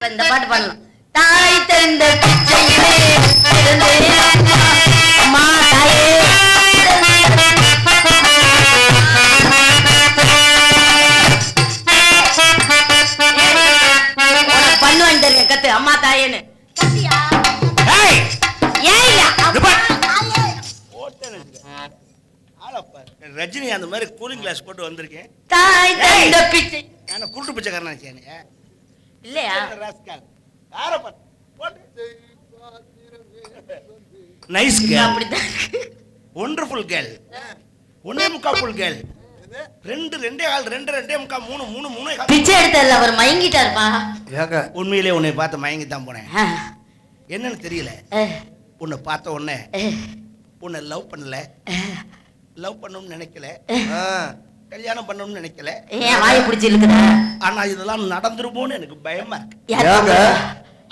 இந்த பாட்டு பண்ணலாம். தாய் தந்த பிச்சையிலே அம்மா தாயே பண்ணுவான்னு தெரியும் கத்து அம்மா தாயேன்னு ரஜினி அந்த மாதிரி கூலிங் கிளாஸ் போட்டு வந்திருக்கேன். தாய் தந்த பிச்சை நான் குருட்டு பிச்சைக்காரன் இல்லையா? நைஸ் கேர்ள், அப்படிதான் ஒண்டர்ஃபுல் கேர்ள், ஒன்னே முக்கா ஃபுல் கேர்ள், ரெண்டே கால், ரெண்டே முக்கா, மூணு பிச்சை எடுத்தல அவர் மயங்கிட்டாருப்பா. உண்மையிலே உன்னை பார்த்து மயங்கி தான் போனேன். என்னன்னு தெரியல, உன்னை பார்த்த உடனே உன்னை லவ் பண்ணல, லவ் பண்ணணும்னு நினைக்கல, கல்யாணம் பண்ணணும்னு நினைக்கல. ஏன் வாயை பிடிச்சி இழுக்குற? ஆனா இதெல்லாம் நடந்துருமோன்னு எனக்கு பயமா இருக்கு.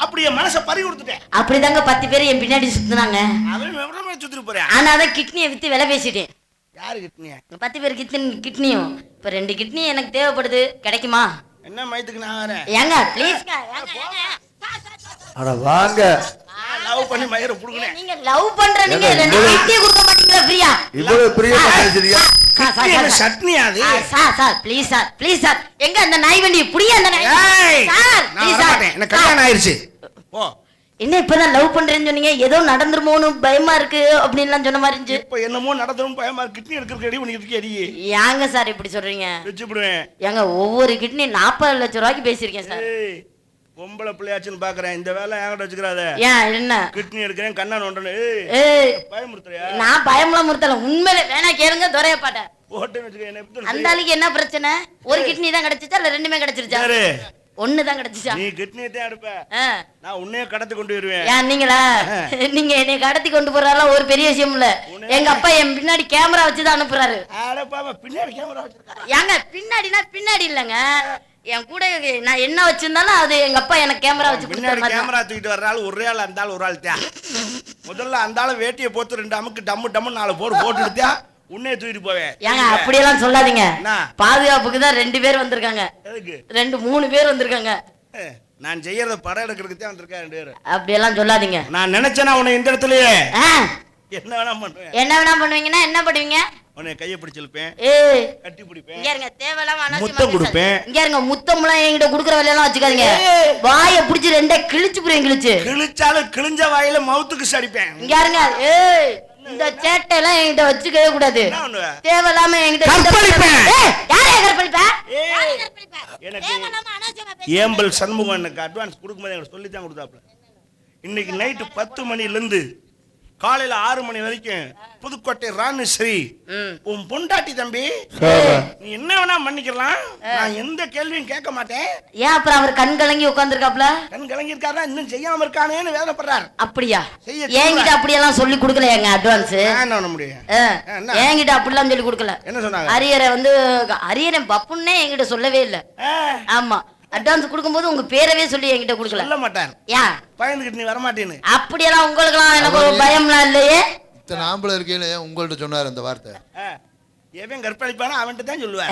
அப்படியே மனசை பறி கொடுத்துட்டேன். அப்படிதாங்க 10 பேர் என் பின்னாடி சுத்தினாங்க. அவன் சுத்திட்டு போறேன். ஆனா அதான் கிட்னியை வித்து விலை பேசிட்டேன். யாரு கிட்னியா? 10 பேர் கிட்னியும் இப்ப 2 கிட்னி எனக்கு தேவைப்படுது, கிடைக்குமா? என்ன மயத்துக்கு நான் வரேன். ஏங்க ப்ளீஸ்ங்க. அட வாங்க. லவ் பண்ணி மயிர புடுங்கனே. நீங்க லவ் பண்ற நீங்க 2 கிட்னி கொடுக்க மாட்டீங்களா ஃப்ரீயா? இவ்வளவு பிரியமா பேசுறீங்க. கிட்னி சட்னி அது. சார் ப்ளீஸ் சார் எங்க அந்த நாய் வண்டி புடிங்க அந்த நாய். சார் ப்ளீஸ் சார் எனக்கு கல்யாணம் ஆயிருச்சு. போ. என்ன இப்பதான் லவ் பண்றேன்னு சொன்னீங்க, ஏதோ நடந்துருமோன்னு பயமா இருக்கு அப்படின்லாம் சொன்ன மாதிரி இருந்துச்சு. இப்ப என்னமோ நடந்துரும் பயமா இருக்கு. கிட்னி எடுக்கிறதுக்கு ரெடி பண்ணிட்டு இருக்கேடி. ஏங்க சார் இப்படி சொல்றீங்க? வெச்சுடுவேன். ஏங்க ஒவ்வொரு கிட்னி 40 லட்சம் ரூபாய்க்கு பேசியிருக்கேன் சார். பொம்பளை பிள்ளையாச்சுன்னு பாக்குறேன். இந்த வேலை என்கிட்ட வச்சுக்கிறாத. ஏன் என்ன கிட்னி எடுக்கிறேன் கண்ணா நோண்டனே. பயமுறுத்துறியா? நான் பயம்லாம் முறுத்தல, உண்மையில வேணா கேளுங்க துரைய பாட்ட போட்டேன்னு வச்சுக்க. என்ன அந்த ஆளுக்கு என்ன பிரச்சனை? ஒரு கிட்னி தான் கிடைச்சிச்சா இல்ல 2மே கிடைச்சிருச்சா? ஒண்ணு தான் கிடைச்சிச்சா? நீ கிட்னியை தான் எடுப்ப, நான் உன்னையே கடத்தி கொண்டு வருவேன். ஏன் நீங்களா? நீங்க என்னை கடத்தி கொண்டு போறாலாம் ஒரு பெரிய விஷயம் இல்ல. எங்க அப்பா என் பின்னாடி கேமரா வச்சுதான் அனுப்புறாரு. பின்னாடி கேமரா வச்சிருக்காரு. ஏங்க பின்னாடினா பின்னாடி இல்லங்க, என் கூட நான் என்ன வச்சிருந்தாலும் அது எங்க அப்பா எனக்கு கேமரா வச்சு பின்னாடி கேமரா தூக்கிட்டு வர்றாள். ஒரே ஆள் அந்த ஆள் ஒரு ஆள் தான். முதல்ல அந்த ஆளு வேட்டியை போட்டு 2 அமுக்கு டம்மு 4 போட்டுட்டு உன்னே தூக்கிட்டு போவேன். ஏங்க அப்படியெல்லாம் சொல்லாதீங்க. பாதுகாப்புக்கு தான் 2 பேர் வந்திருக்காங்க. 3 பேர் வந்திருக்காங்க. நான் செய்யறத படம் எடுக்கிறதுக்கு தான் வந்திருக்கேன் 2 பேர். அப்படியெல்லாம் சொல்லாதீங்க. நான் நினைச்சேனா உன்னை இந்த இடத்துலயே என்ன வேணா பண்ணுவேன். என்ன வேணா பண்ணுவீங்கன்னா என்ன பண்ணுவீங்க? உன்னை கையை பிடிச்சிருப்பேன், கட்டி பிடிப்பேன், இங்க இருங்க தேவலாம் முத்தம் கொடுப்பேன். இங்க இருங்க முத்தம்லாம் என்கிட்ட குடுக்குற வேலையெல்லாம் வச்சுக்காதீங்க. வாயை பிடிச்சி 2 கிழிச்சு புரியும். கிழிச்சாலும் கிழிஞ்ச வாயில மவுத்துக்கு சடிப்பேன். இங்க இருங்க. இந்த சேட்டை எல்லாம் என்கிட்ட வச்சுக்கவே கூடாது. தேவலாம என்கிட்ட எனக்கு ஏம்பல் சண்முகம் எனக்கு அட்வான்ஸ் கொடுக்கும்போது எனக்கு சொல்லித்தான் கொடுத்தாப்புல. இன்னைக்கு நைட்டு 10 மணிலிருந்து காலையில 6 மணி வரைக்கும் புதுக்கோட்டை ராணேஸ்வரி உன் பொண்டாட்டி தம்பி, நீ என்ன வேணா மன்னிக்கலாம், நான் எந்த கேள்வியும் கேட்க மாட்டேன். ஏன் அப்புறம் அவர் கண் கலங்கி உட்கார்ந்துருக்காப்ல? கண் கலங்கி இருக்காரா, இன்னும் செய்யாம இருக்கானேன்னு வேதனைப்படுறாரு. அப்படியா? என்கிட்ட அப்படியெல்லாம் சொல்லி கொடுக்கல எங்க அட்வான்ஸ். என்ன பண்ண முடியும்? என்கிட்ட அப்படிலாம் சொல்லி கொடுக்கல. என்ன சொன்னாங்க? அரியரை அரியரன் பப்புன்னே என்கிட்ட சொல்லவே இல்லை. ஆமா, அட்வான்ஸ் கொடுக்கும்போது உங்க பேரவே சொல்லி என்கிட்ட கொடுக்கல. சொல்ல மாட்டார். ஏன் பயந்துகிட்டு நீ வர மாட்டேன்னு? அப்படியெல்லாம் உங்களுக்குலாம் எனக்கு ஒரு பயம்லாம் இல்லையே. இத்தனை ஆம்பளை இருக்கையில உங்கள்ட்ட சொன்னார் அந்த வார்த்தை. எவன் கற்பழிப்பானோ அவன்கிட்ட தான் சொல்லுவார்.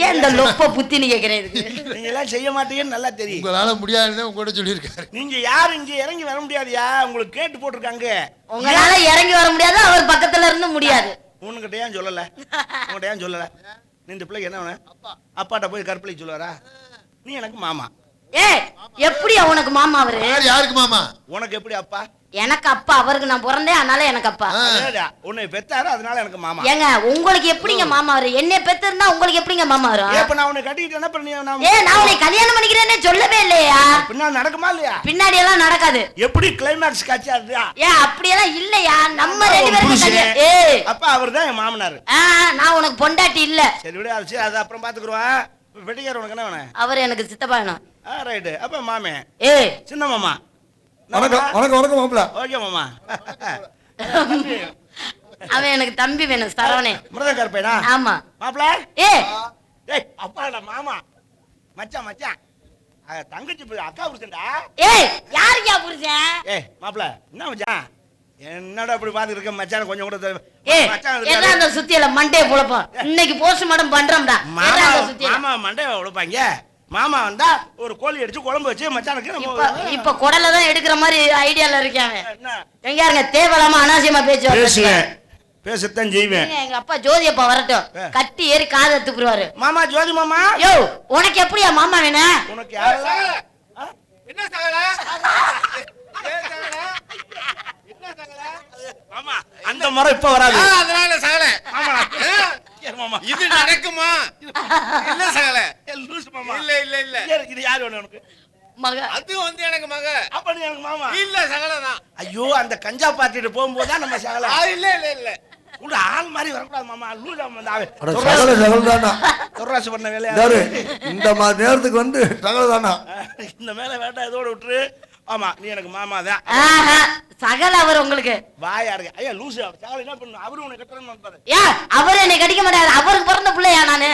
ஏன் இந்த லொப்ப புத்தின்னு கேட்கிறேன்? நீங்க எல்லாம் செய்ய மாட்டீங்கன்னு நல்லா தெரியும். உங்களால முடியாதுன்னு உங்கள்ட்ட சொல்லியிருக்காரு. நீங்க யாரும் இங்க இறங்கி வர முடியாதுயா, உங்களுக்கு கேட்டு போட்டிருக்காங்க. உங்களால இறங்கி வர முடியாது, அவர் பக்கத்துல இருந்து முடியாது. உன்கிட்ட ஏன் சொல்லல? உங்ககிட்ட ஏன் சொல்லல? நீ இந்த பிள்ளைக்கு என்ன வேணும்? அப்பாட்ட போய் கற்பழி சொல்லுவாரா? நீ எனக்கு மாமா. எப்படி உனக்கு மாமா? அவரு யாருக்கு மாமா? உனக்கு எப்படி அப்பா? எனக்கு அப்பா. அவருக்கு நான் பிறந்தேன் அதனால எனக்கு அப்பா. உன்னை பெத்தாரு அதனால எனக்கு மாமா. ஏங்க உங்களுக்கு எப்படிங்க மாமா வரும்? என்னை பெத்திருந்தா உங்களுக்கு எப்படிங்க மாமா வரும்? இப்ப நான் உன்னை கட்டிட்டு என்ன பண்ணி நான் உன்னை கல்யாணம் பண்ணிக்கிறேன்னே சொல்லவே இல்லையா? பின்னாடி நடக்குமா இல்லையா? பின்னாடி எல்லாம் நடக்காது. எப்படி கிளைமாக்ஸ் காட்சி அதுயா? அப்படியெல்லாம் இல்லையா? நம்ம 2 பேரும் அப்பா அவர்தான் என் மாமனார். நான் உனக்கு பொண்டாட்டி இல்ல. சரி விடு, அது அப்புறம் பாத்துக்குறோம். வெட்டிக்கார உனக்கு என்ன வேணும்? அவர் எனக்கு சித்தப்பா வேணும். ரைட்டு. அப்ப மாமே சின்ன மாமா. வணக்கம் மாப்பிள்ள. ஓகே மாமா. அவன் எனக்கு தம்பி வேணும், சரவணே. மிருதம் கருப்பேனா? ஆமா மாப்பிள்ள. அப்பா மாமா மச்சான் தங்கச்சி அக்கா புருஷன்டா. யாருக்கா புருஷன்? மாப்பிள்ள என்ன மச்சான் என்னடா இப்படி பாத்து இருக்க மச்சான்? கொஞ்சம் கூட மச்சான் சுத்தியல மண்டைய புலப்போம். இன்னைக்கு போஸ்ட்மார்ட்டம் பண்றோம்டா. மாமா மண்டைய உழைப்பாங்க. மாமா வந்தா ஒரு கோழி அடிச்சு குழம்பு வச்சு மச்சானுக்கு இப்ப குடல தான் எடுக்கிற மாதிரி ஐடியால இருக்காங்க. என்ன எங்க யாருங்க தேவலாம அனாவசியமா பேசுவேன், பேசத்தான் செய்வேன். எங்க அப்பா ஜோதி அப்பா வரட்டும், கட்டி ஏறி காதை துப்புருவாரு. மாமா ஜோதி மாமா, யோ உனக்கு எப்படியா மாமா வேணும்? உனக்கு யாரு என்ன சகல மாமா? அந்த முறை இப்ப வராது. அதனால சகல மாமா இது நடக்குமா? இல்ல சகல லூசு மாமா. இல்ல இல்ல இல்ல இது யாரு வேணும் உனக்கு? மக அது வந்து எனக்கு மக. அப்ப நீ எனக்கு மாமா இல்ல சகலதான். ஐயோ அந்த கஞ்சா பாட்டிட்டு போகும்போதுதான் நம்ம சகல. இல்ல இல்ல இல்ல கூட ஆள் மாதிரி வரக்கூடாது மாமா. லூசா சகல சகல் தானா தொர்ராசு பண்ண வேலையா இந்த மாதிரி நேரத்துக்கு வந்து சகல் தானா? இந்த மேல வேண்டாம், இதோட விட்டுரு. ஆமா நீ எனக்கு மாமா தான். சகல அவர் உங்களுக்கு வாயா இருக்கு. ஐயா லூசு சகல என்ன பண்ணு? அவரு உனக்கு கட்டணும் பாரு. ஏன் அவரு என்னை கடிக்க மாட்டாரு? அவருக்கு பிறந்த பிள்ளையா நானு?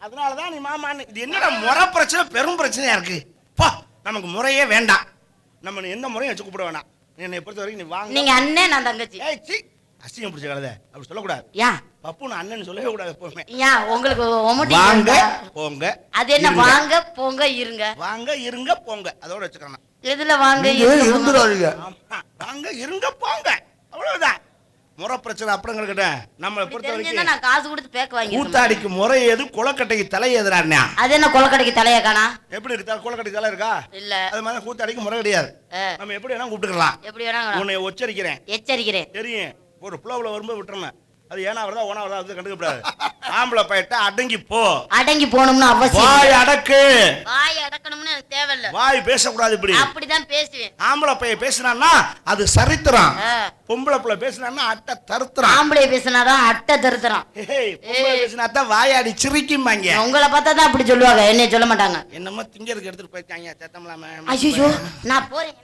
அதனாலதான் நீ மாமான்னு. இது என்னடா முறை பிரச்சனை, பெரும் பிரச்சனையா இருக்கு. பா நமக்கு முறையே வேண்டாம். நம்ம எந்த முறையும் வச்சு கூப்பிட வேணாம். என்னை பொறுத்த வரைக்கும் நீ வாங்க. நீங்க அண்ணன், நான் தங்கச்சி. ஏய் சீ அசிங்கம் பிடிச்ச கலதை அப்படி சொல்லக்கூடாது. ஏன் பப்பு நான் அண்ணன் சொல்லவே கூடாது எப்பவுமே. ஏன் உங்களுக்கு ஒமட்டி வாங்க போங்க. அது என்ன வாங்க போங்க இருங்க? வாங்க இருங்க போங்க அதோட வச்சுக்கணும். எதுல வாங்க இருந்துடாதீங்க. ஆமா வாங்க இருங்க போங்க அவ்வளவுதான். முறை பிரச்சனை அப்படிங்கிட்ட நம்மளை பொறுத்த வரைக்கும் நான் காசு கொடுத்து பேக்க வாங்கி. கூத்தாடிக்கு முறை எது, குளக்கட்டைக்கு தலை எதுறாண்ணா? அது என்ன கொலக்கடைக்கு தலையா காணா? எப்படி இருக்கா? குளக்கட்டைக்கு தலை இருக்கா? இல்ல. அது மாதிரி கூத்தாடிக்கு முறை கிடையாது. நம்ம எப்படி வேணா கூப்பிட்டுக்கலாம். எப்படி வேணா. உன்னை எச்சரிக்கிறேன். தெரியும் ஒரு புலவுல வரும்போது விட்டுறேன். அது ஏனா வருதா ஓனா வருதா அது கண்டுக்கப்படாது. ஆம்பளை பையட்ட அடங்கி போ. அடங்கி போகணும்னு அவசியம். வாய் அடக்கு. வாய் அடக்கணும்னு எனக்கு தேவையில்ல. வாய் பேசக்கூடாது இப்படி. அப்படிதான் பேசுவேன். ஆம்பளை பையன் பேசினான்னா அது சரித்திரம். பொம்பளை பிள்ளை பேசினான்னா அட்டை தருத்திரம். ஆம்பளை பேசினாதான் அட்டை தருத்திரம். பொம்பளை பேசினாதான் வாயாடி சிரிக்கும்பாங்க. உங்களை பார்த்தா தான் அப்படி சொல்லுவாங்க, என்னைய சொல்ல மாட்டாங்க. என்னமோ திங்கருக்கு எடுத்துட்டு போயிருக்காங்க சத்தம்லாம. ஐயோ நான் போறேன்.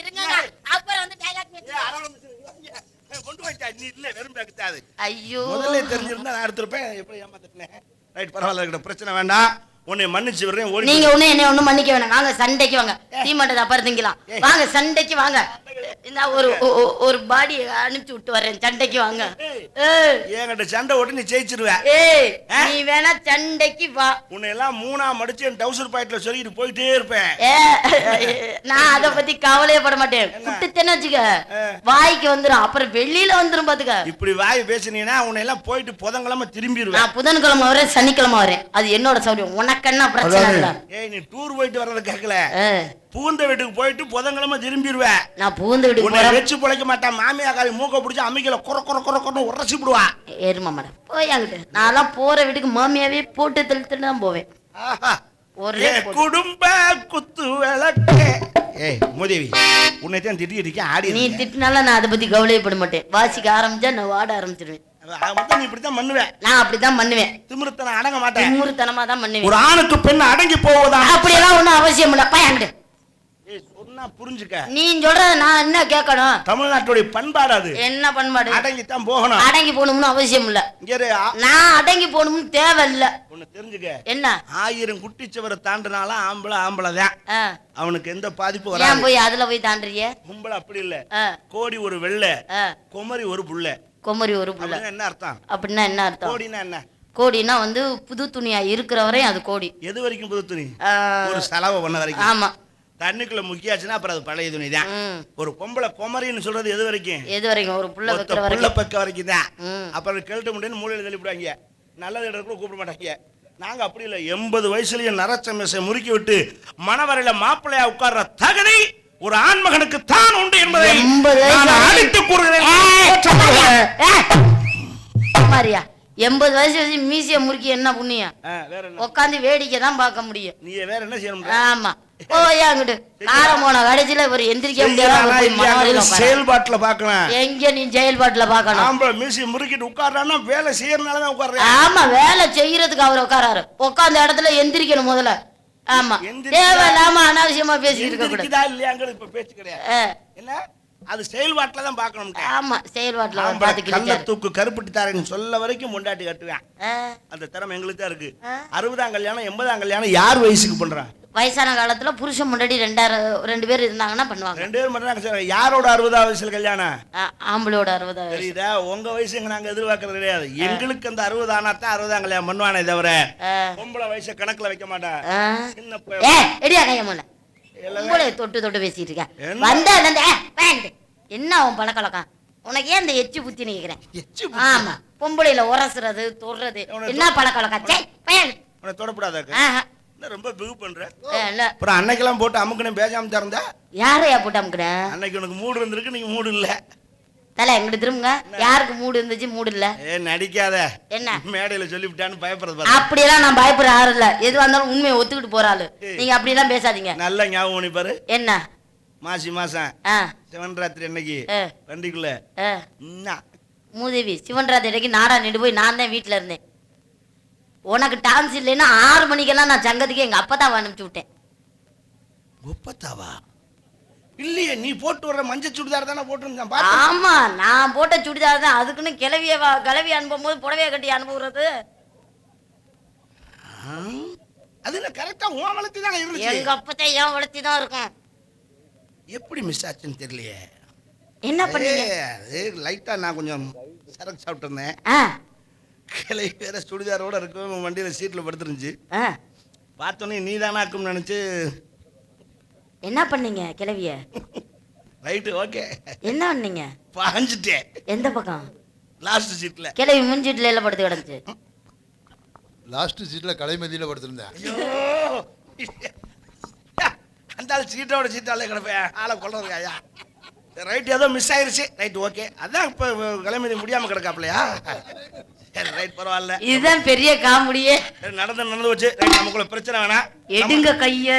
இருங்க அப்புறம் வந்து கொண்டு போயிட்டா நீ இல்ல வெறும் பேக்குதாது. ஐயோ முதல்ல தெரிஞ்சிருந்தா நான் எடுத்துருப்பேன். எப்படி ஏமாத்திட்டேன். ரைட் பரவாயில்ல இருக்கட்டும், பிரச்சனை வேண்டாம். உன்னை மன்னிச்சு விடுறேன். ஓடி நீங்க ஒண்ணு என்ன ஒண்ணும் மன்னிக்க வேணாம். வாங்க சண்டைக்கு வாங்க. தீமாட்டை அப்புறம் திங்கலாம். வாங்க சண்டைக்கு வாங்க. இந்த ஒரு பாடி அனுப்பிச்சு விட்டு வரேன். சண்டைக்கு வாங்க. என்கிட்ட சண்டை ஓட்டு நீ ஜெயிச்சிருவ. நீ வேணா சண்டைக்கு வா. உன்னை எல்லாம் மூணா மடிச்சு என் டவுசர் பாக்கெட்ல சொல்லிட்டு போயிட்டே இருப்பேன். நான் அத பத்தி கவலையப்பட மாட்டேன். குட்டுத்தேன்னு வச்சுக்க வாய்க்கு வந்துரும், அப்புறம் வெளியில வந்துரும் பாத்துக்க. இப்படி வாய் பேசினீங்கன்னா உன்னை எல்லாம் போயிட்டு புதன்கிழமை திரும்பிடுவேன். நான் புதன்கிழமை வரேன், சனிக்கிழமை வரேன். அது என்னோட சௌரியம். உனக்கென்ன பிரச்சனை இல்ல. ஏய் நீ டூர் போயிட்டு வர்றது கேட்கல. பூந்த வீட்டுக்கு போயிட்டு புதன்கிழமை திரும்பிடுவேன். நான் பூந்த வீட்டுக்கு உன்னை வச்சு பொழைக்க மாட்டேன். மாமியாக்காரி மூக்க பிடிச்சி அம்மிக்கல குற குற குற குற உரசி விடுவா. ஏறுமா மேடம் போய் அங்கிட்டு. நான் போற வீட்டுக்கு மாமியாவே போட்டு தெளித்துட்டு தான் போவேன். ஒரே குடும்ப குத்து விளக்கே. ஏய் மூதேவி உன்னை தான் திட்டி இருக்கேன். ஆடி நீ திட்டினால நான் அதை பத்தி கவலைப்பட மாட்டேன். வாசிக்க ஆரம்பிச்சா நான் வாட ஆரம்பிச்சிருவேன். நீ இப்படித்தான் பண்ணுவேன். நான் அப்படித்தான் பண்ணுவேன். திமிருத்தனை அடங்க மாட்டேன். திமிருத்தனமா தான் பண்ணுவேன். ஒரு ஆணுக்கு பெண் அடங்கி போவதா? அப்படியெல்லாம் ஒண்ணும் அவசியம் இல்ல. பையன்கிட்ட சொன்னா புரிஞ்சுக்க. நீ சொல்றத நான் என்ன கேட்கணும்? தமிழ்நாட்டுடைய பண்பாடு அது. என்ன பண்பாடு? அடங்கித்தான் போகணும். அடங்கி போகணும்னு அவசியம் இல்ல. நான் அடங்கி போகணும்னு தேவையில்ல. ஒண்ணு தெரிஞ்சுக்க. என்ன? 1000 குட்டிச்சவரை தாண்டினாலும் ஆம்பளை தான். அவனுக்கு எந்த பாதிப்பு வராது. ஏன் போய் அதுல போய் தாண்டுறிய? கும்பல அப்படி இல்ல. கோடி ஒரு வெள்ளை, குமரி ஒரு புள்ள. குமரி ஒரு புள்ள என்ன அர்த்தம்? அப்படின்னா என்ன அர்த்தம்? கோடினா என்ன? கோடினா வந்து புது துணியா இருக்கிற வரையும் அது கோடி. எது வரைக்கும் புது துணி? ஒரு செலவு பண்ண வரைக்கும். ஆமா. தண்ணிக்குள்ள முக்கியாச்சுன்னா அப்புறம் அது பழைய துணி தான். ஒரு பொம்பளை குமரின்னு சொல்றது எது வரைக்கும்? எது வரைக்கும்? ஒரு புள்ள வைக்கிற வரைக்கும். புள்ள பக்க வரைக்கும் தான். அப்புறம் கேள்ட்ட முடியும்னு மூலையில தள்ளிவிடுவாங்க. நல்லது இடத்துல கூப்பிட மாட்டாங்க. நாங்க அப்படி இல்லை. 80 வயசுலயே நரச்சமேசை முறுக்கி விட்டு மணவரையில மாப்பிள்ளையா உட்கார்ற தகுதி ஒரு ஆண்மகனுக்கு தான் உண்டு என்பதை அடித்து கூறுகிறேன். 80 வயசு வச்சு மீசிய முறுக்கி என்ன புண்ணியம்? உட்காந்து வேடிக்கை தான் பார்க்க முடியும். நீ வேற என்ன செய்யணும்? ஆமா போயா அங்கிட்டு. காரம் போன கடைசியில ஒரு எந்திரிக்க முடியாது. செயல்பாட்டுல பாக்கலாம். எங்க நீ செயல்பாட்டுல பாக்கணும்? ஆம்பளை மீசிய முறுக்கிட்டு உட்கார்றான்னா வேலை செய்யறதுனாலதான் உட்கார்றேன். ஆமா வேலை செய்யறதுக்கு அவர் உட்காராரு. உட்கார்ந்த இடத்துல எந்திரிக்கணும் முதல்ல. ஆமா தேவையில்லாம அனாவசியமா பேசிட்டு இருக்க கூடாது. இல்லையாங்க இப்ப பேச்சு கிடையாது. என்ன அது செயல்பாட்டுல தான் பாக்கணும். ஆமா செயல்பாட்டுல கள்ள தூக்கு கருப்பட்டி தாரன்னு சொல்ல வரைக்கும் முண்டாட்டி கட்டுவேன். அந்த திறமை எங்களுக்கு தான் இருக்கு. 60ஆம் கல்யாணம் 80ஆம் கல்யாணம் யார் வயசுக்கு பண்றான்? வயசான காலத்துல புருஷன் முன்னாடி ரெண்டு பேர் இருந்தாங்கன்னா பண்ணுவாங்க. 2 பேர் மட்டும் தான். யாரோட 60வது வயசுல கல்யாணம்? ஆம்பளோட 60 தெரியுதா? உங்க வயசு எங்க நாங்க எதிர்பார்க்கறது கிடையாது. எங்களுக்கு அந்த 60 ஆனாத்தான் 60ஆம் கல்யாணம் பண்ணுவானே தவிர பொம்பளை வயசை கணக்குல வைக்க மாட்டான். சின்ன எடியா கையமல உங்களை தொட்டு பேசிட்டு இருக்க வந்த என்ன அவன் பழக்கழக்கம் உனக்கு ஏன் இந்த எச்சு புத்தி நிக்கிறேன்? ஆமா பொம்பளையில உரசுறது தொடுறது என்ன பழக்கழக்கம் தொடப்படாத. ரொம்ப பிகு பண்ற. அப்புறம் அன்னைக்கெல்லாம் போட்டு அமுக்கணும் பேசாம திறந்தா யாரையா போட்டு அமுக்குறேன்? அன்னைக்கு உனக்கு மூடு இருந்திருக்கு, நீங்க மூடு இல்ல. தலை எங்கிட்ட திரும்புங்க. யாருக்கு மூடு இருந்துச்சு மூடு இல்ல? நடிக்காத. என்ன மேடையில சொல்லிவிட்டான்னு பயப்படுறது? அப்படியெல்லாம் நான் பயப்படுற ஆறு இல்ல. எதுவா இருந்தாலும் உண்மையை ஒத்துக்கிட்டு போறாளு. நீங்க அப்படி எல்லாம் பேசாதீங்க. நல்ல ஞாபகம் பண்ணி பாரு. என்ன மாசி மாசம் சிவன் ராத்திரி அன்னைக்கு வண்டிக்குள்ள மூதேவி சிவன் ராத்திரி அன்னைக்கு நாடா நின்று போய் நான் தான் வீட்டுல இருந்தேன். உனக்கு டான்ஸ் இல்லைன்னா 6 மணிக்கெல்லாம் நான் சங்கத்துக்கு எங்க அப்பதான் அனுப்பிச்சு விட்டேன். ஒப்பத்தாவா? இல்லையே, நீ போட்டு வர்ற மஞ்சள் சுடிதார் தானே போட்டு. ஆமா நான் போட்ட சுடிதார் தான். அதுக்குன்னு கிளவி அனுப்பும் போது புடவைய கட்டி அனுப்புறது அது கரெக்டா உன் வளர்த்தி தான் இருந்துச்சு. எங்க அப்பதான் ஏன் வளர்த்தி தான் இருக்கும். எப்படி மிஸ் ஆச்சுன்னு தெரியலையே. என்ன பண்ணீங்க? லைட்டா நான் கொஞ்சம் சரக்கு சாப்பிட்டு இருந்தேன். கிளை வேற சுடிதாரோட இருக்கும் வண்டியில சீட்ல படுத்துருந்துச்சு. பார்த்தோன்னே நீ தானாக்கும் நினைச்சு. என்ன பண்ணீங்க கிளவிய? Right okay. என்ன பண்ணீங்க? பாஞ்சிட்டேன். எந்த பக்கம்? லாஸ்ட் சீட்ல. கிளவி முஞ்சிட்டுல எல்லாம் படுத்து கிடந்துச்சு. லாஸ்ட் சீட்ல கலைமதியில படுத்திருந்தேன். அந்த சீட்டோட சீட்டாலே கிடப்பேன். ஆளை கொள்றதுக்கு ஐயா. ரைட் ஏதோ மிஸ் ஆயிருச்சு. Right okay. அதான் இப்ப கிளம்பி முடியாம கிடக்காப்லையா? ரைட் பரவாயில்ல. இதுதான் பெரிய காமெடியே. நடந்து வச்சு ரைட் நமக்குள்ள பிரச்சனை வேணாம். எடுங்க கைய.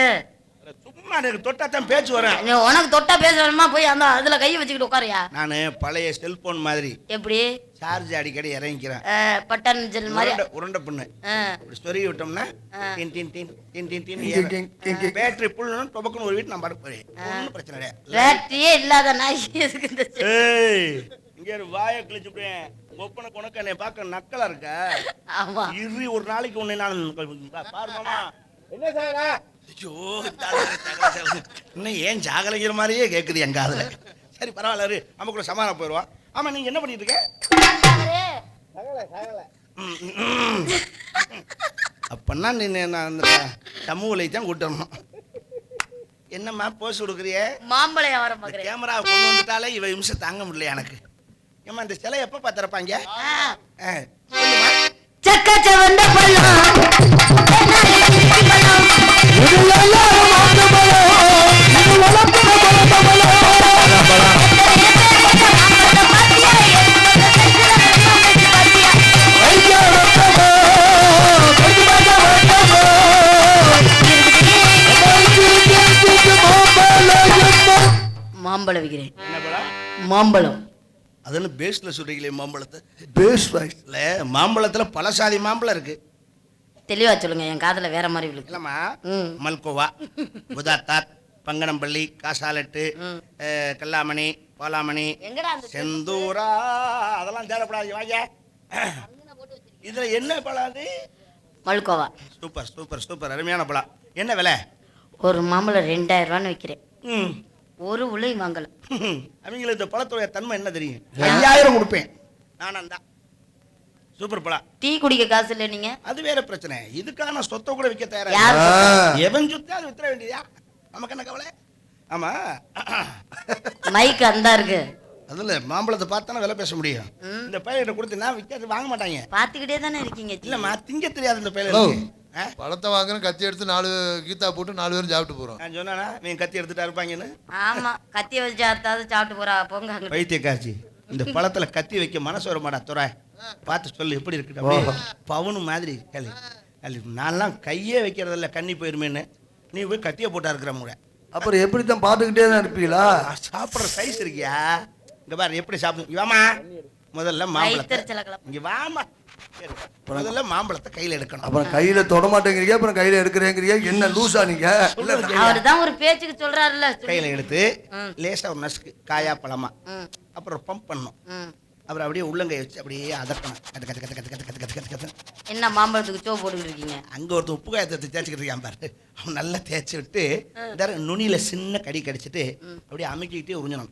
சும்மா எனக்கு தொட்டாத்தான் பேச்சு வரேன். உனக்கு தொட்டா பேச வேணுமா? போய் அந்த அதுல கைய வச்சுக்கிட்டு உட்காரியா? நானு பழைய செல்போன் மாதிரி. எப்படி? சார்ஜ் அடிக்கடி இறங்கிக்கிறேன். பட்டன் ஜெல் மாதிரி உருண்டை பண்ணு. ஸ்டோரி விட்டோம்னா டின் டின் டின் டின் டின் டின் பேட்டரி புல்லுன்னு டொபக்குன்னு ஒரு வீட்டு நான் பாட்டு போறேன். ஒன்றும் பிரச்சனை கிடையாது. பேட்டரியே இல்லாத நாய் எதுக்கு இந்த? இங்க ஒரு வாயை கிழிச்சுட்டேன். ஒப்பனை உனக்கு என்னை பார்க்க நக்கலா இருக்க. ஆமா இரு ஒரு நாளைக்கு ஒண்ணு நான் பாருமாமா. என்ன சார்? ஐயோ இன்னும் ஏன் ஜாகலைங்கிற மாதிரியே கேக்குது எங்க அதுல. சரி பரவாயில்ல, நமக்குள்ள சமாதானம் போயிடுவான். ஆமா நீங்க என்ன பண்ணிட்டு இருக்க? அப்பன்னா நீ நான் சமூகலை தான் கூட்டணும். என்னம்மா போஸ் கொடுக்குறிய? மாம்பழம் வியாபாரம் பார்க்குறேன். கேமரா கொண்டு வந்துட்டாலே இவ நிமிஷம் தாங்க முடியல எனக்கு. ஏமா இந்த சிலை எப்ப பார்த்திருப்பாங்க? சக்கச்ச வந்த பள்ளம் மாம்பழம் விற்கிறேன். மாம்பழம் அதுன்னு பேஸ்ல சொல்றீங்களே மாம்பழத்தை. பேஸ் வாய்ஸ்ல மாம்பழத்துல பழசாதி மாம்பழம் இருக்கு. தெளிவா சொல்லுங்க, என் காதுல வேற மாதிரி விழுக்கு. இல்லம்மா, மல்கோவா, புதாத்தாத், பங்கனம்பள்ளி, காசாலட்டு, கல்லாமணி, பாலாமணி, செந்தூரா, அதெல்லாம் தேடப்படாது. வாங்க, இதுல என்ன பழம்? அது மல்கோவா. சூப்பர் சூப்பர் சூப்பர், அருமையான பழம். என்ன விலை? ஒரு மாம்பழம் 2000 ரூபான்னு விற்கிறேன். ஒரு உலை வாங்கல. அவங்களுக்கு இந்த பழத்துடைய தன்மை என்ன தெரியும்? 5000 கொடுப்பேன் நானும் தான். சூப்பர் பழம். டீ குடிக்க காசு இல்லை நீங்க, அது வேற பிரச்சனை. இதுக்கான சொத்தை கூட விற்க தயாரா? எவன் சொத்தை அது வித்துற வேண்டியதா? நமக்கு என்ன கவலை? ஆமா, மைக் அந்த இருக்கு. அதுல மாம்பழத்தை பார்த்தானே விலை பேச முடியும். இந்த பையன்கிட்ட கொடுத்து நான் விற்காது வாங்க மாட்டாங்க. பாத்துக்கிட்டே தானே இருக்கீங்க. இல்லம்மா, திங்க தெரியாது இந்த பையன். பழத்தை வாங்குறேன், கத்தி எடுத்து 4 கீதா போட்டு 4 பேரும் சாப்பிட்டு போறோம். நான் சொன்னா நீ கத்தி எடுத்துட்டா இருப்பாங்கன்னு. ஆமா, கத்தி வச்சு அறுத்தாவது சாப்பிட்டு போறா. போங்க. வைத்திய காட்சி இந்த பழத்துல கத்தி வைக்க மனசு வர மாட்டா. துறை பார்த்து சொல்லு எப்படி இருக்கு. பவுனு மாதிரி கேளு. நான்லாம் கையே வைக்கிறதில்ல, கண்ணி போயிருமேன்னு. நீ போய் கத்தியை போட்டா இருக்கிற முறை. அப்புறம் எப்படி தான் பார்த்துக்கிட்டே தான் இருப்பீங்களா? சாப்பிட்ற சைஸ் இருக்கியா? இங்க பாரு எப்படி சாப்பிடு. வாமா, முதல்ல மாம்பழத்தை இங்க வாமா. முதல்ல மாம்பழத்தை கையில எடுக்கணும். அப்புறம் கையில தொட மாட்டேங்கிறீங்க, அப்புறம் கையில எடுக்கிறேங்கிறீங்க. என்ன லூசா நீங்க? அவர்தான் ஒரு பேச்சுக்கு சொல்றாருல்ல. கையில எடுத்து லேசா ஒரு நசுக்கு, காயா பழமா, அப்புறம் பம்ப் பண்ணணும். அப்புறம் அப்படியே உள்ளங்கை வச்சு அப்படியே அதக்கணும். கத்து கத்து கத்து கத்து கத்து கத்து கத்து கத்து என்ன மாம்பழத்துக்கு சோ போட்டுக்கிட்டு இருக்கீங்க? அங்க ஒருத்தர் உப்பு காயத்தை தேய்ச்சிக்கிட்டு இருக்கான் பாரு, அவன் நல்லா தேய்ச்சி விட்டு இந்த நுனியில சின்ன கடி கடிச்சிட்டு அப்படியே அமுக்கிக்கிட்டே உறிஞ்சணும்.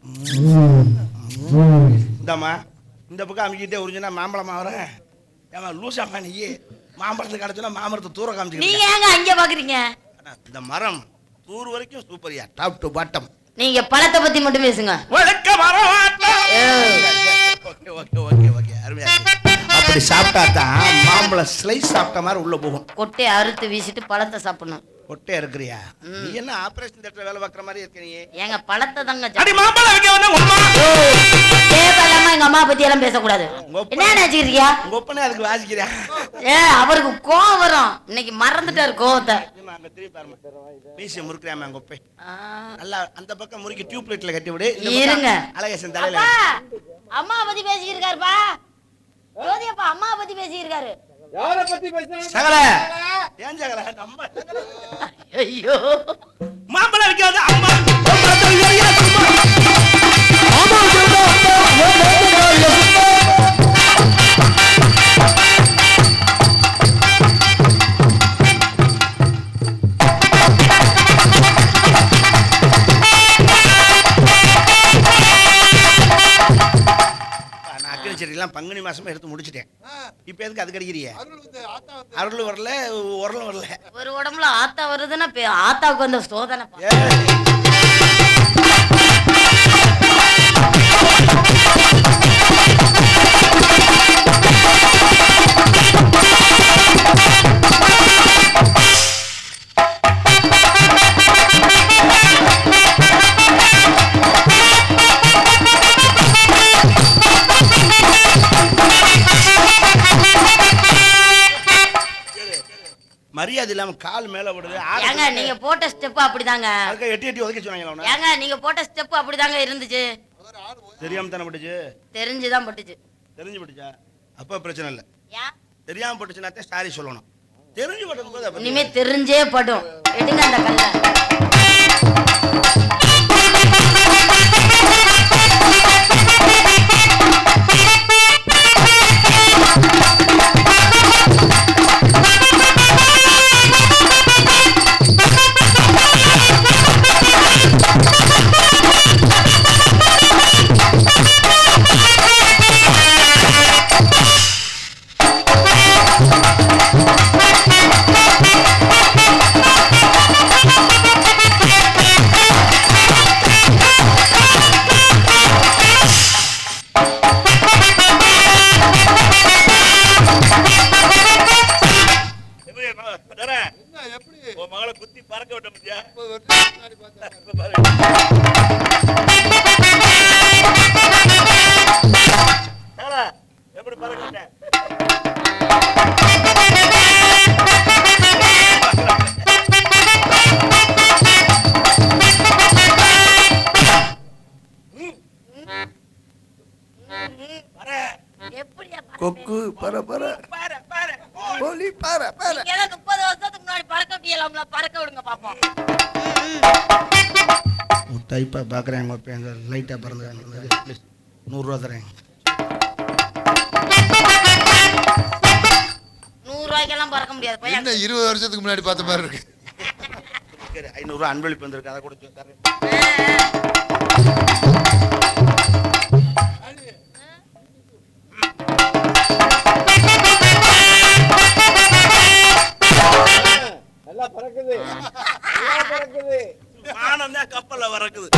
இந்தாம்மா இந்த பக்கம் அமுக்கிட்டே உறிஞ்சினா மாம்பழமா வர ஏமா லூசாமா நீ மாம்பழத்தை கிடைச்சோன்னா மாமரத்தை தூர காமிச்சு. நீங்க ஏங்க அங்க பாக்குறீங்க? இந்த மரம் தூர் வரைக்கும் சூப்பரியா, டாப் டு பாட்டம். நீங்க பழத்தை பத்தி மட்டும் பேசுங்க. ஓகே ஓகே ஓகே ஓகே, அருமையா. அப்படி சாப்பிட்டா தான் மாம்பழம் ஸ்லைஸ் சாப்பிட்ட மாதிரி உள்ள போகும். கொட்டையை அறுத்து வீசிட்டு பழத்தை சாப்பிடணும். கொட்டையா இருக்கிறியா நீ? என்ன ஆபரேஷன் தியேட்டர்ல வேலை பார்க்குற மாதிரி இருக்க நீ? ஏங்க பழத்தை தாங்க தேவையில்லாம எங்க அம்மா பத்தி எல்லாம் பேசக்கூடாது. என்ன நினைச்சுக்கிறியா? உங்க ஒப்பனே அதுக்கு வாசிக்கிறியா? அவருக்கு கோவம் வரும். இன்னைக்கு மறந்துட்டாரு கோவத்தை. மீசிய முறுக்குறாம அங்க ஒப்பே நல்லா அந்த பக்கம் முறுக்கி டியூப் லைட்ல கட்டி விடு. இருங்க அழகேசன் தலையில அம்மா பத்தி பேசியிருக்காருப்பா. ஜோதியப்பா அம்மா பத்தி பேசியிருக்காரு. யார பத்தி பேசுறீங்க? சகல ஏன் சகல நம்ம ஐயோ மாம்பழம் விக்காத அம்மா செடியெல்லாம் பங்குனி மாசமா எடுத்து முடிச்சிட்டேன். இப்ப எதுக்கு அது கிடைக்கிறிய? அருள் வரல, உரலும் வரல. ஒரு உடம்புல ஆத்தா வருதுன்னா ஆத்தாவுக்கு வந்த சோதனை. மரியாதை இல்லாம கால் மேல விடுது. ஏங்க நீங்க போட்ட ஸ்டெப் அப்படிதாங்க. அதுக்கு எட்டி எட்டி ஒதுக்கி சொன்னாங்க. ஏங்க நீங்க போட்ட ஸ்டெப் அப்படிதாங்க இருந்துச்சு. தெரியாம தானே பட்டுச்சு? தெரிஞ்சுதான் பட்டுச்சு. தெரிஞ்சு பட்டுச்சா? அப்ப பிரச்சனை இல்ல. தெரியாம பட்டுச்சுன்னா சாரி சொல்லணும். தெரிஞ்சு பட்டது போது இனிமே தெரிஞ்சே படும். எடுங்க அந்த கல்லை. கொக்கு பர பர போலி பர பர 30 வருஷத்துக்கு முன்னாடி பறக்க முடியலாம்ல, பறக்க விடுங்க பாப்போம். டைப்பா பாக்குறேன். லைட்டா பறந்துறாங்க. 100 ரூபா தரேன். 100 ரூபாய்க்கெல்லாம் பறக்க முடியாது. என்ன 20 வருஷத்துக்கு முன்னாடி பார்த்த மாதிரி இருக்கு. 500 ரூபா அன்பளிப்பு வந்திருக்கு, அதை கொடுத்து தரேன். நல்லா பறக்குது, நல்லா பறக்குது. வானம் தான் கப்பல்ல பறக்குது.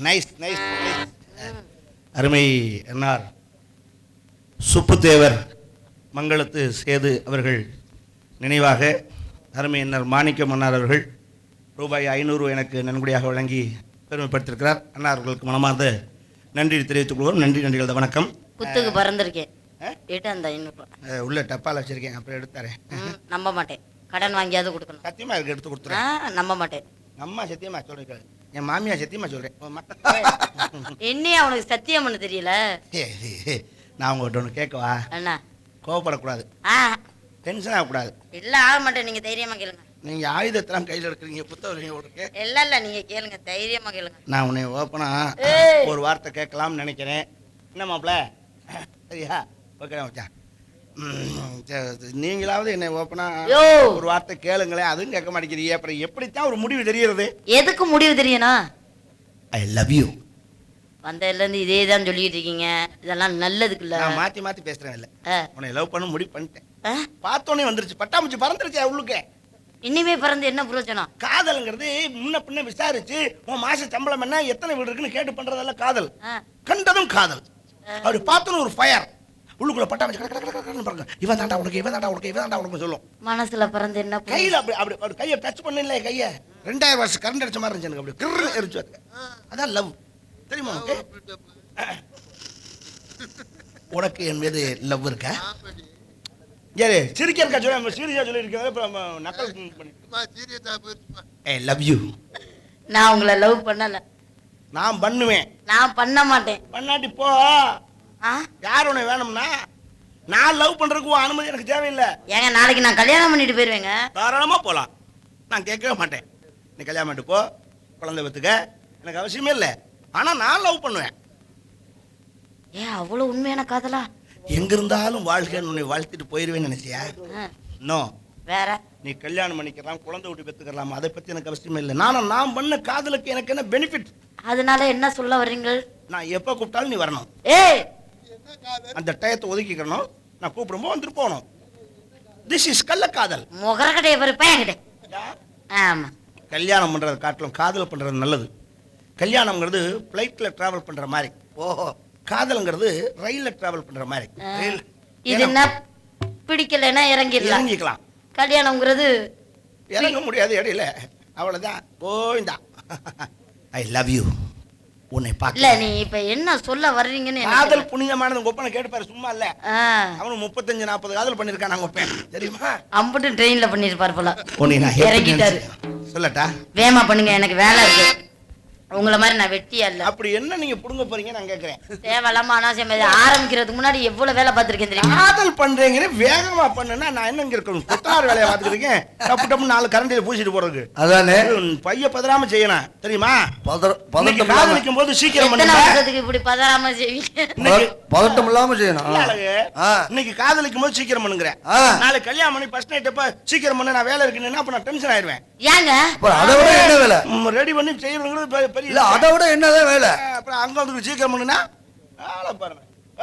Nice nice. அருமை என்னார் சுப்புத்தேவர் மங்களத்து சேது அவர்கள் நினைவாக அருமையினர் மாணிக்க மன்னார் அவர்கள் ரூபாய் 500 எனக்கு நன்கொடையாக வழங்கி பெருமைப்படுத்தியிருக்கிறார். அண்ணா அவர்களுக்கு மனமார்ந்த நன்றி தெரிவித்துக் கொள்வோம். நன்றிகள். வணக்கம். குத்துக்கு பறந்துருக்கேன். கேட்டு அந்த 500 உள்ள டப்பால் வச்சிருக்கேன், அப்புறம் எடுத்தாரேன். நம்ப மாட்டேன். கடன் வாங்கியாவது கொடுக்கணும். சத்தியமா இருக்கு, எடுத்து கொடுத்துறேன். நம்ப மாட்டேன். அம்மா சத்தியமா சொல்றேன், என் மாமியா சத்தியமா சொல்றேன். என்னையே அவனுக்கு சத்தியம் பண்ண தெரியல. நான் உங்கள்கிட்ட ஒன்று கேட்கவா? அண்ணா கோவப்படக்கூடாது, டென்ஷன் ஆகக்கூடாது. இல்ல ஆக மாட்டேன். நீங்க தைரியமா கேளுங்க. நீங்க ஆயுதத்தெல்லாம் கையில் எடுக்கிறீங்க, புத்தகம் ஓடுக்கு. இல்ல நீங்க கேளுங்க, தைரியமா கேளுங்க. நான் உன்னை ஓப்பனா ஒரு வார்த்தை கேட்கலாம்னு நினைக்கிறேன். என்ன மாப்பிள்ள? சரியா? ஓகே மச்சான். நீங்களாவது என்னை ஓப்பனா ஒரு வார்த்தை கேளுங்களேன். அதுவும் கேட்க மாட்டேங்கிறீங்க. அப்புறம் எப்படித்தான் ஒரு முடிவு தெரியறது? எதுக்கு முடிவு தெரியணும்? ஐ லவ் யூ. வந்ததுல இருந்து இதே தான் சொல்லிட்டு இருக்கீங்க. இதெல்லாம் நல்லதுக்கு இல்ல. நான் மாத்தி பேசுறேன். இல்ல உன்னை லவ் பண்ண முடிவு பண்ணிட்டேன். பார்த்தோன்னே வந்துருச்சு, பட்டாம்பூச்சி பறந்துருச்சு உள்ளுக்கு. இனிமே பிறந்து என்ன பிரயோஜனம்? காதல்ங்கிறது முன்ன பின்ன விசாரிச்சு உன் மாச சம்பளம் என்ன, எத்தனை வீடு இருக்குன்னு கேட்டு பண்றதெல்லாம் காதல். கண்டதும் காதல். அப்படி பார்த்தோன்னு ஒரு ஃபயர் உள்ளுக்குள்ள பட்டாம்பூச்சி பாருங்க. இவன் தாண்டா உனக்கு, இவன் தாண்டா உனக்கு, இவன் தாண்டா உனக்கு சொல்லும். மனசுல பிறந்து என்ன? கையில அப்படி கையை டச் பண்ணல, கைய 2000 வருஷம் கரண்ட் அடிச்ச மாதிரி இருந்துச்சு. அப்படி கிரு எரிச்சு. அதான் லவ். தெரியுமா உனக்கு? உனக்கு என் மீது லவ் இருக்கா? ஏய் சிரிக்கிறக்கா சொல்ல, சீரியஸா சொல்லி இருக்கேன். அப்புறம் நக்கல் பண்ணி ஐ லவ் யூ. நான் உங்களை லவ் பண்ணல. நான் பண்ணுவேன். நான் பண்ண மாட்டேன். பண்ணாட்டி போ. யார் உன்னை வேணும்னா? நான் லவ் பண்றதுக்கு அனுமதி எனக்கு தேவையில்லை. ஏங்க நாளைக்கு நான் கல்யாணம் பண்ணிட்டு போயிருவேங்க. தாராளமா போலாம், நான் கேட்கவே மாட்டேன். நீ கல்யாணம் பண்ணிட்டு போ, குழந்தை பெத்துக்க, எனக்கு அவசியமே இல்லை. ஆனா நான் லவ் பண்ணுவேன். ஏன் அவ்வளவு உண்மையான காதலா? எங்க இருந்தாலும் வாழ்க்கைன்னு உன்னை வாழ்த்திட்டு போயிருவேன்னு நினைச்சியா? நோ. வேற? நீ கல்யாணம் பண்ணிக்கலாம், குழந்தை விட்டு பெத்துக்கலாம், அதை பத்தி எனக்கு அவசியமே இல்லை. நான் பண்ண காதலுக்கு எனக்கு என்ன பெனிஃபிட்? அதனால என்ன சொல்ல வர்றீங்க? நான் எப்ப கூப்பிட்டாலும் நீ வரணும். ஏய் அந்த டயத்தை ஒதுக்கிக்கணும். நான் கூப்பிடும்போது வந்துட்டு போகணும். திஸ் இஸ் கள்ளக்காதல். முகரக்கடைய பருப்பேன். ஆமா. கல்யாணம் பண்றது காட்டிலும் காதல் பண்றது நல்லது. கல்யாணம்ங்கிறது பிளைட்ல டிராவல் பண்ற மாதிரி. ஓஹோ. காதல்ங்கிறது ரயில்ல டிராவல் பண்ற மாதிரி. இது என்ன பிடிக்கலன்னா இறங்கிக்கலாம். கல்யாணம்ங்கிறது இறங்க முடியாது இடையில. அவ்வளவுதான். கோவிந்தா. I love you. உன்னை பார்க்க. இல்ல நீ இப்ப என்ன சொல்ல வர்றீங்கன்னு காதல் புனிதமானது. கொப்பனை கேட்டுப்பாரு, சும்மா இல்ல. அவனு 35-40 காதல் பண்ணிருக்கான். நான் கொப்பேன் தெரியுமா? அம்புட்டு ட்ரெயின்ல பண்ணிருப்பாரு போல. உன்னை நான் இறங்கிட்டாரு. சொல்லட்டா? வேமா பண்ணுங்க, எனக்கு வேலை இருக்கு. உங்களை மாதிரி நான் வெட்டியா இல்ல. அப்படி என்ன நீங்க புடுங்க போறீங்க நான் கேக்குறேன். தேவையில்லாம அனாவசியம் ஆரம்பிக்கிறதுக்கு முன்னாடி எவ்வளவு வேலை பார்த்திருக்கேன் தெரியுமா? காதல் பண்றீங்க வேகமா பண்ணுனா நான் என்ன இங்க இருக்கணும்? குத்தார் வேலையை பார்த்துக்கிறீங்க. டப்பு டப்பு 4 கரண்டில பூசிட்டு போறது. அதானே பைய பதறாம செய்யணும் தெரியுமா? பதட்டம் காதலிக்கும் போது சீக்கிரம் எத்தனை பண்ணுங்க. வருஷத்துக்கு இப்படி பதறாம செய்வீங்க? பதட்டம் இல்லாம செய்யணும். இன்னைக்கு காதலிக்கும் போது சீக்கிரம் பண்ணுங்கறேன். நாளைக்கு கல்யாணம் பண்ணி ஃபர்ஸ்ட் நைட் அப்ப சீக்கிரம் பண்ண நான் வேலை இருக்குன்னா அப்ப நான் டென்ஷன் ஆயிடுவேன். ஏங்க? அதை விட என்ன வேலை? ரெடி பண்ணி செய்யறதுங்கிறது பெரிய இல்ல, அதை விட என்னதான் வேலை? அப்புறம் அங்க வந்து சீக்கிரம் பண்ணுனா ஆள பாருங்க.